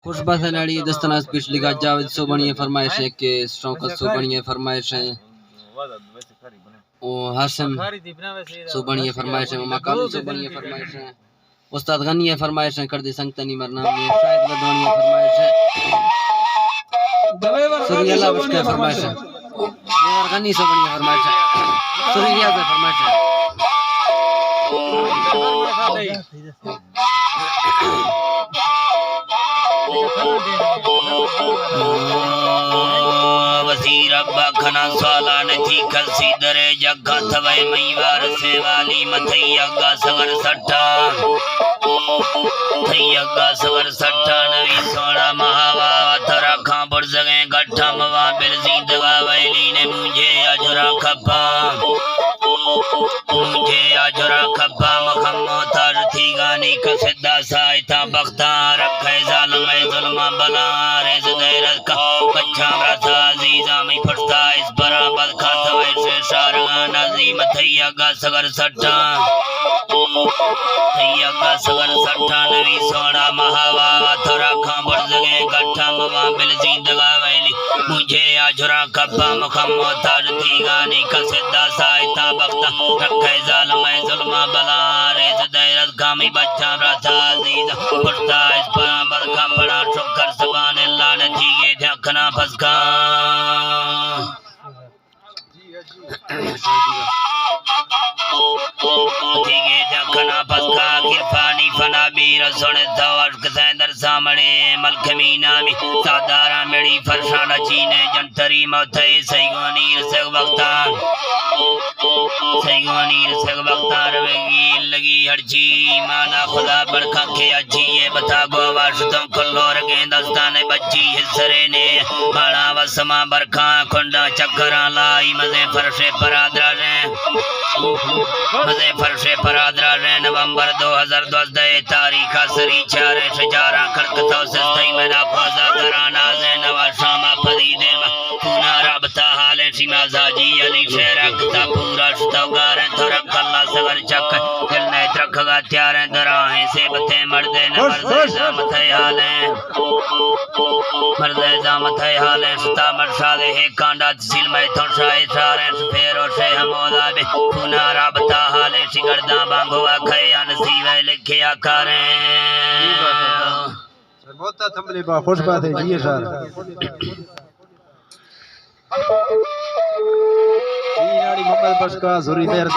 खुशबा से नाड़ी दस्तनाज पिछली का जावेद सोबनी फरमाइश है के शौकत सोबनी फरमाइश है ओ हाशिम सोबनी फरमाइश है मकाम सोबनी फरमाइश है उस्ताद गनी फरमाइश है कर दे संगतनी मरना में शायद लदवानी फरमाइश है सुरिया बख्श फरमाइश है और गनी सोबनी फरमाइश है सुरिया से फरमाइश है वसीर अब्बा खना साला नथी खसी दरे जग्गा थवे मईवार से वाली मथैया सवर सट्टा थैया सवर सट्टा नवी सोना महावा थरा खां बुर जगे गट्ठा मवा बिल जिंदगा वैली ने मुझे अजरा खपा मखमो तर थी गानी का सिद्धा साइता बख्ता रखे जालम जुल्मा बला रेज गैरत का बच्चा रथा अजीजा में फटता इस बराबर खाता वैसे शारगा नजीम थैया का सगर सट्टा नवी सोना महावा थोड़ा खांबर जगे गट्ठा मवा बिल जिंदगा वैली मुझे आजुरा कब्बा मखमो तर थी गानी का सिद्धा साइता बख्ता रखे जालम जुल्मा बला रेज गैरत का में बच्चा रथा अजीजा फटता इस बराबर का बड़ा शुक्र सुभान अल्लाह ने दिए देखना फसका दिए देखना फसका किरफानी फना बीर सुने दवर कसेंदर सामने मलखमीना में सादारा मेरी फरशाना चीने जंतरी मौते सैगोनीर से वक्तार वेगी लगी हरची माना खुदा बरखा के अच्छी ये बता गोवा शुतों कल्लोर के दस्ताने बच्ची हिस्सरे ने माना वसमा बरखा कुंडा चक्करा लाई मजे फरशे परादरा रे नवंबर 2010 तारीख सरी 4 शजारा खड़कतो सस्ती में ना खोजा कराना से नवा शामा फरीदे पूना रबता हाले सीमा जाजी अली शेरकता पूरा शतगार थोड़ा कल्ला सगर चक दिलने तरखगा त्यार दराहे से बते मर्दे न मर्दे जामते हाले सता मरशाले है कांडा तहसील में तो शाय सारे फेरो से हमोदा बे पूना रबता हाले शिगरदा बांगो अखया नसीबे लिखिया करें बहुत थंबले बा खुश बात है जी सर नाड़ी मोहम्मद बख्श का जोरी मेहर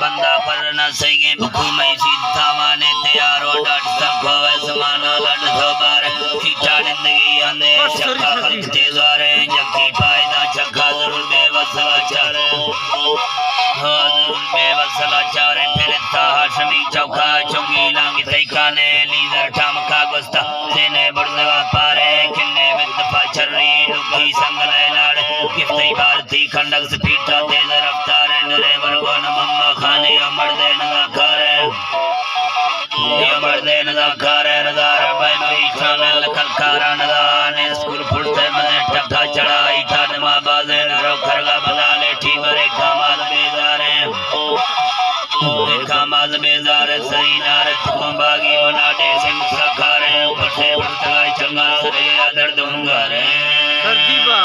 बंदा पर न सही बुखू में सीधा माने तैयारो डट सको समाना लड़ दो बार सीधा जिंदगी आने चक्का खलते द्वारे जगी फायदा चक्का जरूर बेवसला चारे फिर हाशमी चौका चुंगी लांगी तैकाने लीजर ठमका गुस्ता देने बुर्दगा पारे किन्ने विदफा चर्री लुकी संगले लाड़ गिफ्ती भारती खंडक से पीटा तेज रफ्तार नरे वर्गो न मम्मा खाने मर्दे नजाकारे नजार भाई भाई शामिल कलकारा नदाने स्कूल फुटते मने टक्का चढ़ाई था नवा बाजे नरो खरगा बजा ले ठीबरे कामाज बेजार सही नारत कुंबागी बनाटे सिंह सखारे ऊपर से उठताई चंगा सरे दर्द हुंगारे सरदीबा